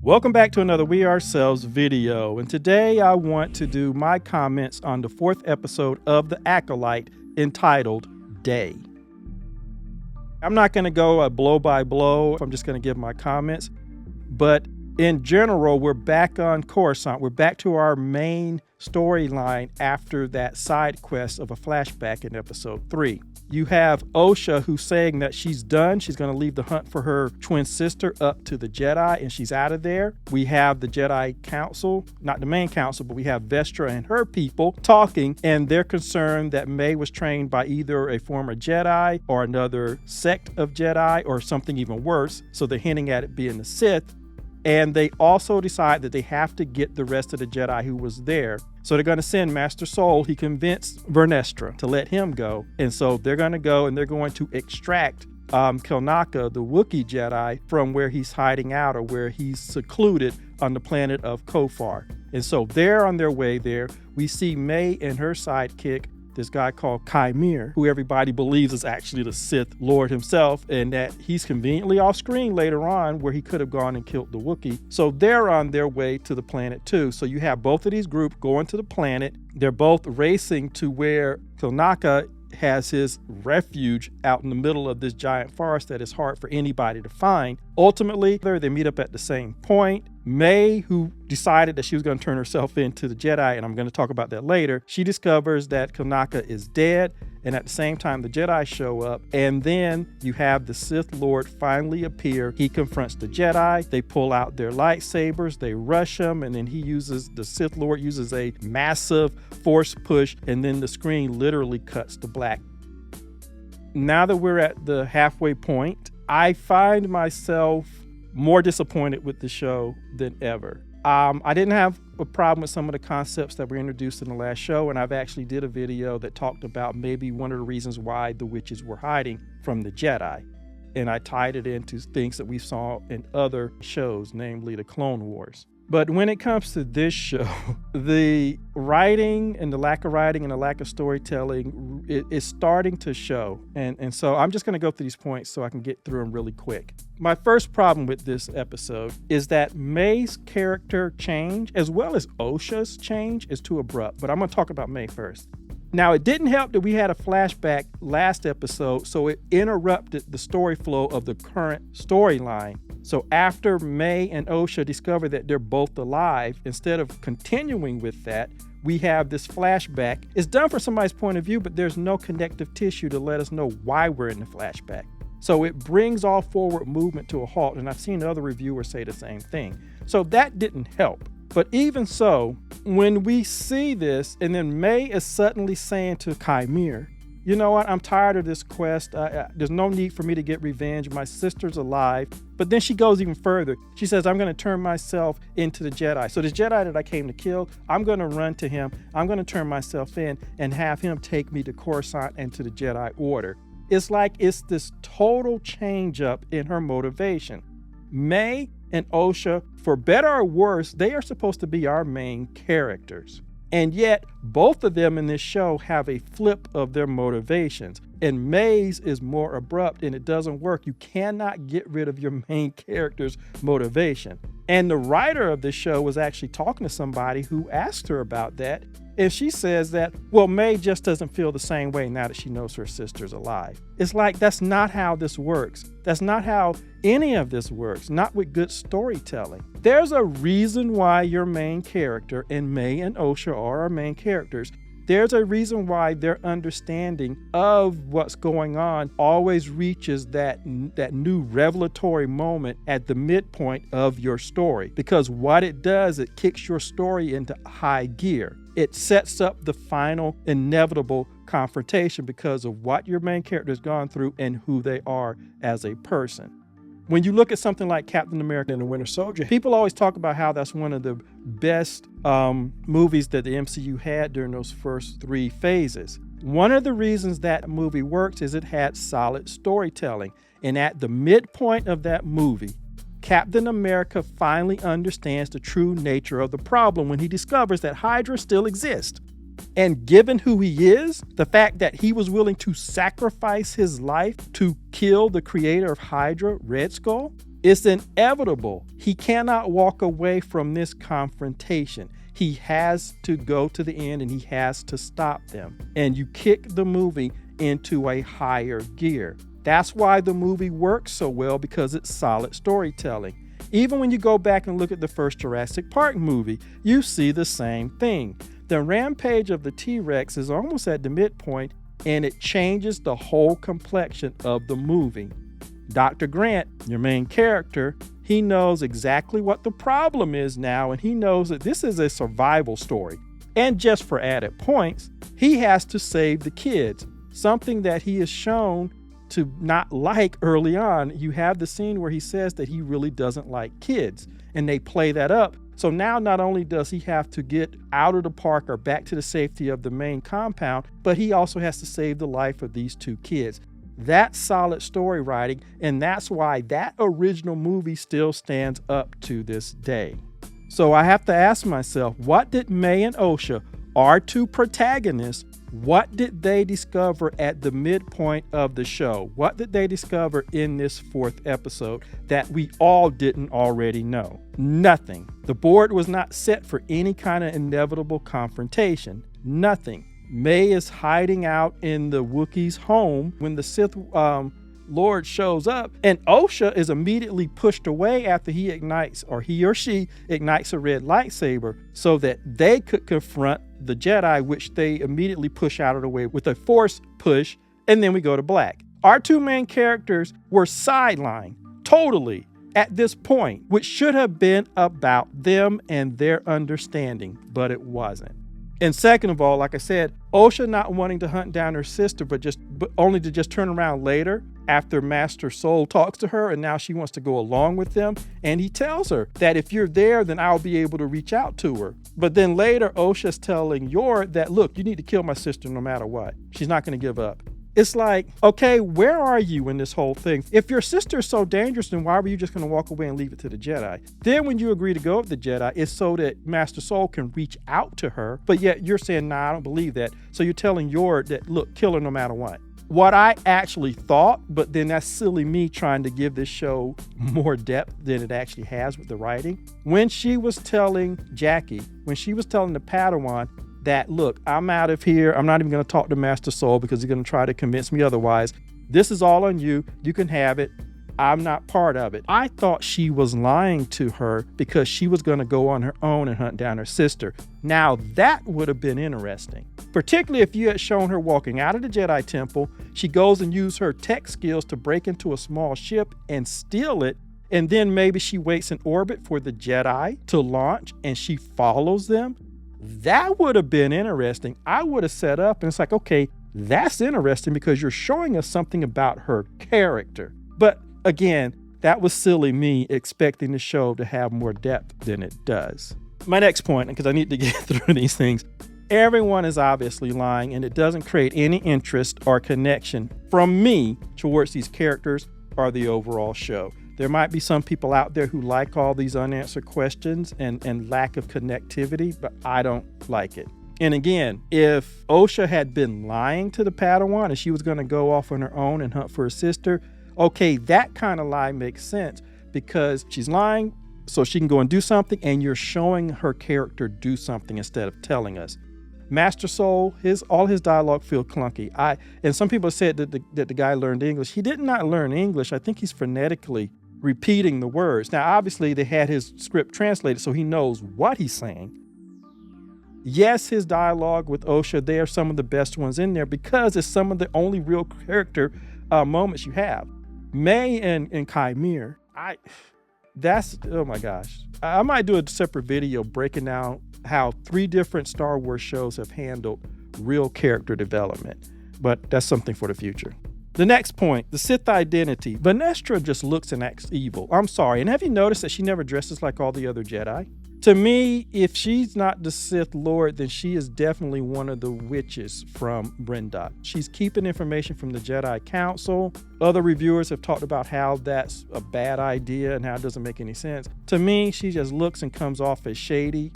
Welcome back to another We Ourselves video, and today I want to do my comments on the 4th episode of The Acolyte entitled Day. I'm not going to go blow by blow, I'm just going to give my comments, but in general, we're back on Coruscant. We're back to our main storyline after that side quest of a flashback in episode 3. You have Osha who's saying that she's done. She's going to leave the hunt for her twin sister up to the Jedi, and she's out of there. We have the Jedi Council, not the main council, but we have Vestra and her people talking, and they're concerned that May was trained by either a former Jedi or another sect of Jedi or something even worse. So they're hinting at it being the Sith. And they also decide that they have to get the rest of the Jedi who was there. So they're going to send Master Soul. He convinced Vernestra to let him go. And so they're going to go and they're going to extract Kelnaka, the Wookiee Jedi, from where he's hiding out or where he's secluded on the planet of Kofar. And so they're on their way there. We see May and her sidekick, this guy called Chimere, who everybody believes is actually the Sith Lord himself, and that he's conveniently off screen later on where he could have gone and killed the Wookiee. So they're on their way to the planet too. So you have both of these groups going to the planet. They're both racing to where Kelnaka has his refuge out in the middle of this giant forest that is hard for anybody to find. Ultimately, they meet up at the same point. May, who decided that she was going to turn herself into the Jedi, and I'm going to talk about that later, she discovers that Kelnaka is dead, and at the same time the Jedi show up, and then you have the Sith Lord finally appear. He confronts the Jedi, they pull out their lightsabers, they rush him, and then the Sith Lord uses a massive force push, and then the screen literally cuts to black. Now that we're at the halfway point, I find myself more disappointed with the show than ever. I didn't have a problem with some of the concepts that were introduced in the last show, and I've actually did a video that talked about maybe one of the reasons why the witches were hiding from the Jedi. And I tied it into things that we saw in other shows, namely the Clone Wars. But when it comes to this show, the writing and the lack of writing and the lack of storytelling is starting to show. And so I'm just going to go through these points so I can get through them really quick. My first problem with this episode is that May's character change, as well as Osha's change, is too abrupt. But I'm going to talk about May first. Now, it didn't help that we had a flashback last episode, so it interrupted the story flow of the current storyline. So after May and Osha discover that they're both alive, instead of continuing with that, we have this flashback. It's done from somebody's point of view, but there's no connective tissue to let us know why we're in the flashback. So it brings all forward movement to a halt, and I've seen other reviewers say the same thing. So that didn't help. But even so, when we see this, and then May is suddenly saying to Chimere, you know what, I'm tired of this quest. There's no need for me to get revenge. My sister's alive. But then she goes even further. She says, I'm going to turn myself into the Jedi. So this Jedi that I came to kill, I'm going to run to him. I'm going to turn myself in and have him take me to Coruscant and to the Jedi Order. It's like it's this total change up in her motivation. May and Osha, for better or worse, they are supposed to be our main characters. And yet, both of them in this show have a flip of their motivations. And May's is more abrupt and it doesn't work. You cannot get rid of your main character's motivation. And the writer of this show was actually talking to somebody who asked her about that. And she says that, well, May just doesn't feel the same way now that she knows her sister's alive. It's like, that's not how this works. That's not how any of this works, not with good storytelling. There's a reason why your main character, and May and Osha are our main characters, there's a reason why their understanding of what's going on always reaches that new revelatory moment at the midpoint of your story. Because what it does, it kicks your story into high gear. It sets up the final inevitable confrontation because of what your main character has gone through and who they are as a person. When you look at something like Captain America and the Winter Soldier, people always talk about how that's one of the best movies that the MCU had during those first 3 phases. One of the reasons that movie works is it had solid storytelling. And at the midpoint of that movie, Captain America finally understands the true nature of the problem when he discovers that Hydra still exists. And given who he is, the fact that he was willing to sacrifice his life to kill the creator of Hydra, Red Skull, It's inevitable. He cannot walk away from this confrontation. He has to go to the end and he has to stop them. And you kick the movie into a higher gear. That's why the movie works so well, because it's solid storytelling. Even when you go back and look at the first Jurassic Park movie, you see the same thing. The rampage of the T-Rex is almost at the midpoint, and it changes the whole complexion of the movie. Dr. Grant, your main character, he knows exactly what the problem is now, and he knows that this is a survival story. And just for added points, he has to save the kids, something that he is shown to not like early on. You have the scene where he says that he really doesn't like kids, and they play that up. So now not only does he have to get out of the park or back to the safety of the main compound, but he also has to save the life of these two kids. That's solid story writing, and that's why that original movie still stands up to this day. So I have to ask myself, what did May and Osha, our two protagonists, what did they discover at the midpoint of the show? What did they discover in this fourth episode that we all didn't already know? Nothing. The board was not set for any kind of inevitable confrontation. Nothing. May is hiding out in the Wookiee's home when the Sith Lord shows up, and Osha is immediately pushed away after he ignites, or he or she ignites a red lightsaber so that they could confront the Jedi, which they immediately push out of the way with a force push, and then we go to black. Our two main characters were sidelined totally at this point, which should have been about them and their understanding, but it wasn't. And second of all, like I said, Osha not wanting to hunt down her sister, but only to just turn around later after Master Soul talks to her, and now she wants to go along with them. And he tells her that if you're there, then I'll be able to reach out to her. But then later, Osha's telling Yor that, look, you need to kill my sister no matter what. She's not going to give up. It's like, okay, where are you in this whole thing? If your sister is so dangerous, then why were you just going to walk away and leave it to the Jedi? Then when you agree to go with the Jedi, it's so that Master Soul can reach out to her, but yet you're saying, nah, I don't believe that. So you're telling Yor that, look, kill her no matter what. What I actually thought, but then that's silly me trying to give this show more depth than it actually has with the writing. When she was telling Jackie, when she was telling the Padawan, that, look, I'm out of here. I'm not even going to talk to Master Soul because he's going to try to convince me otherwise. This is all on you. You can have it. I'm not part of it. I thought she was lying to her because she was going to go on her own and hunt down her sister. Now, that would have been interesting, particularly if you had shown her walking out of the Jedi Temple. She goes and uses her tech skills to break into a small ship and steal it. And then maybe she waits in orbit for the Jedi to launch and she follows them. That would have been interesting. I would have set up and it's like, okay, that's interesting because you're showing us something about her character. But again, that was silly me expecting the show to have more depth than it does. My next point, because I need to get through these things, everyone is obviously lying and it doesn't create any interest or connection from me towards these characters or the overall show. There might be some people out there who like all these unanswered questions and lack of connectivity, but I don't like it. And again, if Osha had been lying to the Padawan and she was going to go off on her own and hunt for her sister, okay, that kind of lie makes sense because she's lying so she can go and do something and you're showing her character do something instead of telling us. Master Soul, all his dialogue feel clunky. And some people said that the guy learned English. He did not learn English. I think he's phonetically repeating the words. Now, obviously, they had his script translated, so he knows what he's saying. Yes, his dialogue with Osha, they are some of the best ones in there because it's some of the only real character moments you have. May and Chimere, oh my gosh. I might do a separate video breaking down how 3 different Star Wars shows have handled real character development, but that's something for the future. The next point, the Sith identity. Vanestra just looks and acts evil. I'm sorry. And have you noticed that she never dresses like all the other Jedi? To me, if she's not the Sith Lord, then she is definitely one of the witches from Brendok. She's keeping information from the Jedi Council. Other reviewers have talked about how that's a bad idea and how it doesn't make any sense. To me, she just looks and comes off as shady.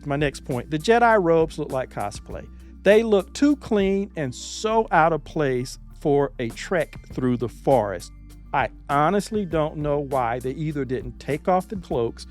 My next point, the Jedi robes look like cosplay. They look too clean and so out of place for a trek through the forest. I honestly don't know why they either didn't take off the cloaks,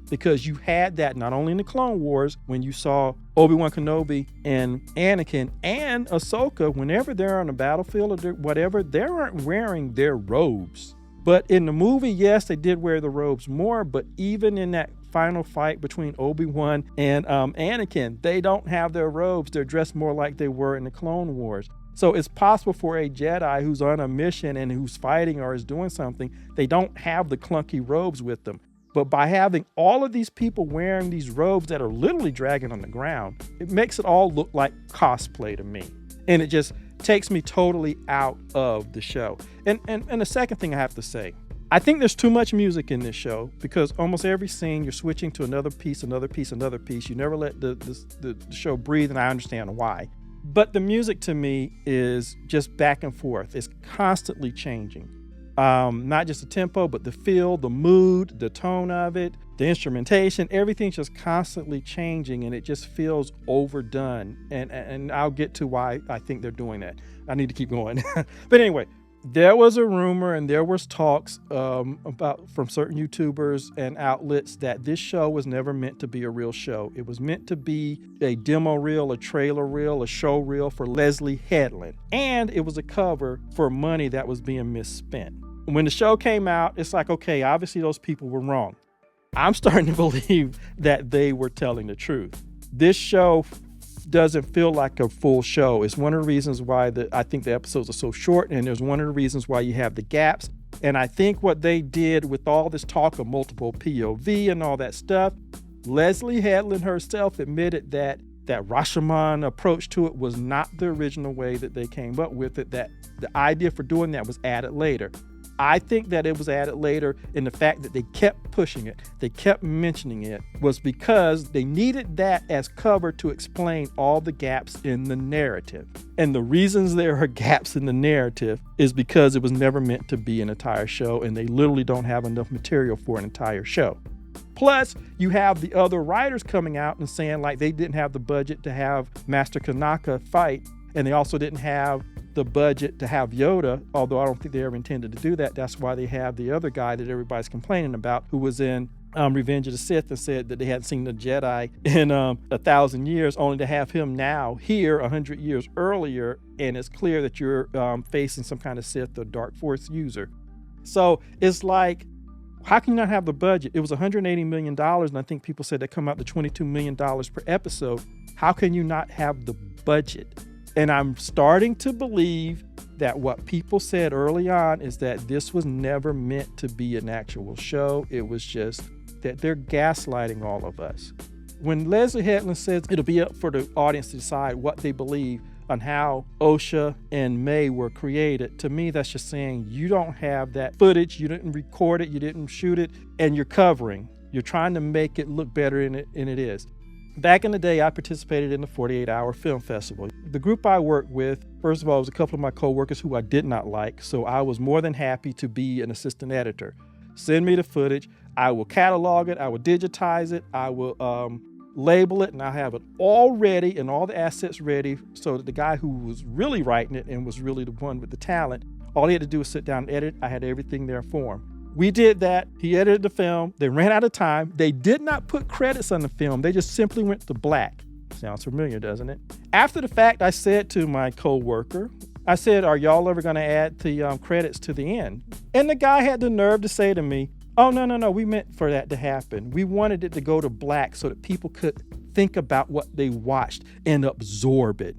because you had that not only in the Clone Wars when you saw Obi-Wan Kenobi and Anakin and Ahsoka, whenever they're on the battlefield or whatever, they aren't wearing their robes. But in the movie, yes, they did wear the robes more, but even in that final fight between Obi-Wan and Anakin, they don't have their robes. They're dressed more like they were in the Clone Wars. So it's possible for a Jedi who's on a mission and who's fighting or is doing something, they don't have the clunky robes with them. But by having all of these people wearing these robes that are literally dragging on the ground, it makes it all look like cosplay to me. And it just takes me totally out of the show. And the second thing I have to say, I think there's too much music in this show, because almost every scene you're switching to another piece, another piece, another piece. You never let the show breathe, and I understand why. But the music to me is just back and forth. It's constantly changing. Not just the tempo, but the feel, the mood, the tone of it, the instrumentation, everything's just constantly changing, and it just feels overdone. And I'll get to why I think they're doing that. I need to keep going. But anyway, there was a rumor and there was talks about from certain YouTubers and outlets that this show was never meant to be a real show. It was meant to be a demo reel, a trailer reel, a show reel for Leslie Headland. And it was a cover for money that was being misspent. When the show came out, it's like, okay, obviously those people were wrong. I'm starting to believe that they were telling the truth. This show doesn't feel like a full show. It's one of the reasons why I think the episodes are so short, and there's one of the reasons why you have the gaps. And I think what they did with all this talk of multiple POV and all that stuff, Leslie Headland herself admitted that Rashomon approach to it was not the original way that they came up with it, that the idea for doing that was added later. I think that it was added later, and the fact that they kept pushing it, they kept mentioning it, was because they needed that as cover to explain all the gaps in the narrative. And the reasons there are gaps in the narrative is because it was never meant to be an entire show, and they literally don't have enough material for an entire show. Plus, you have the other writers coming out and saying like they didn't have the budget to have Master Kanaka fight, and they also didn't have the budget to have Yoda, although I don't think they ever intended to do that. That's why they have the other guy that everybody's complaining about, who was in Revenge of the Sith, and said that they hadn't seen the Jedi in 1,000 years, only to have him now here 100 years earlier, and it's clear that you're facing some kind of Sith or Dark Force user. So it's like, how can you not have the budget? It was $180 million, and I think people said they come out to $22 million per episode. How can you not have the budget? And I'm starting to believe that what people said early on is that this was never meant to be an actual show. It was just that they're gaslighting all of us. When Leslie Headland says it'll be up for the audience to decide what they believe on how Osha and May were created, to me, that's just saying you don't have that footage, you didn't record it, you didn't shoot it, and you're covering. You're trying to make it look better than it is. Back in the day, I participated in the 48-hour film festival. The group I worked with, first of all, was a couple of my coworkers who I did not like, so I was more than happy to be an assistant editor. Send me the footage. I will catalog it. I will digitize it. I will label it, and I have it all ready and all the assets ready so that the guy who was really writing it and was really the one with the talent, all he had to do was sit down and edit. I had everything there for him. We did that. He edited the film. They ran out of time. They did not put credits on the film. They just simply went to black. Sounds familiar, doesn't it? After the fact, I said to my coworker, I said, are y'all ever going to add the credits to the end? And the guy had the nerve to say to me, oh, no, we meant for that to happen. We wanted it to go to black so that people could think about what they watched and absorb it.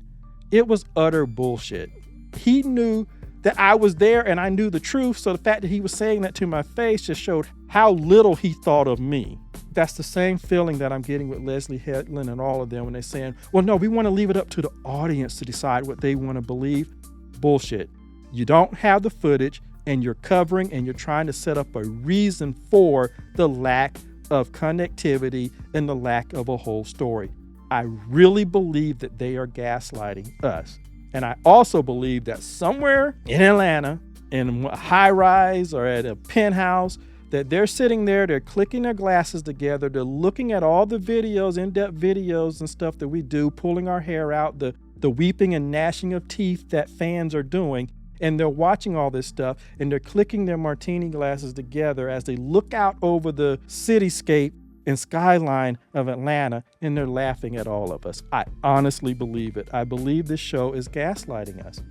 It was utter bullshit. He knew that I was there and I knew the truth, so the fact that he was saying that to my face just showed how little he thought of me. That's the same feeling that I'm getting with Leslie Headland and all of them when they're saying, well, no, we want to leave it up to the audience to decide what they want to believe. Bullshit. You don't have the footage, and you're covering and you're trying to set up a reason for the lack of connectivity and the lack of a whole story. I really believe that they are gaslighting us. And I also believe that somewhere in Atlanta, in a high rise or at a penthouse, that they're sitting there, they're clicking their glasses together, they're looking at all the videos, in-depth videos and stuff that we do, pulling our hair out, the weeping and gnashing of teeth that fans are doing, And they're watching all this stuff and they're clicking their martini glasses together as they look out over the cityscape and skyline of Atlanta, and they're laughing at all of us. I honestly believe it. I believe this show is gaslighting us.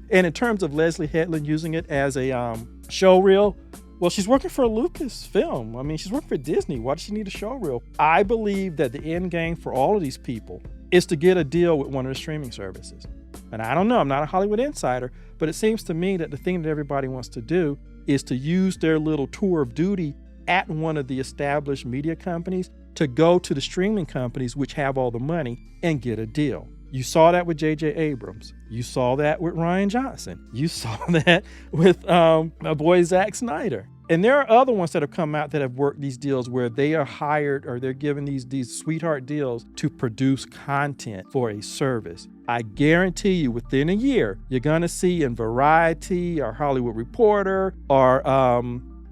And in terms of Leslie Headland using it as a show reel, well, she's working for Lucasfilm. I mean, she's working for Disney. Why does she need a show reel? I believe that the end game for all of these people is to get a deal with one of the streaming services. And I don't know, I'm not a Hollywood insider, but it seems to me that the thing that everybody wants to do is to use their little tour of duty at one of the established media companies to go to the streaming companies which have all the money and get a deal. You saw that with J.J. Abrams. You saw that with Rian Johnson. You saw that with my boy Zack Snyder. And there are other ones that have come out that have worked these deals where they are hired or they're given these sweetheart deals to produce content for a service. I guarantee you within a year, you're going to see in Variety or Hollywood Reporter or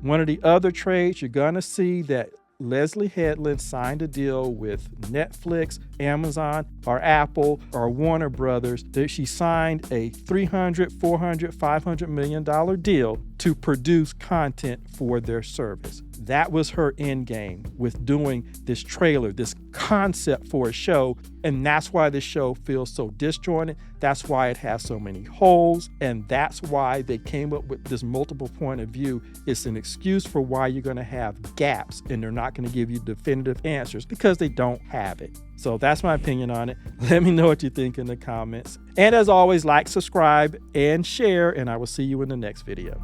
one of the other trades, you're going to see that Leslie Headland signed a deal with Netflix, Amazon, or Apple, or Warner Brothers. She signed a $300, $400, $500 million deal to produce content for their service. That was her end game with doing this trailer, this concept for a show. And that's why this show feels so disjointed. That's why it has so many holes. And that's why they came up with this multiple point of view. It's an excuse for why you're going to have gaps and they're not going to give you definitive answers because they don't have it. So that's my opinion on it. Let me know what you think in the comments. And as always, like, subscribe, and share, and I will see you in the next video.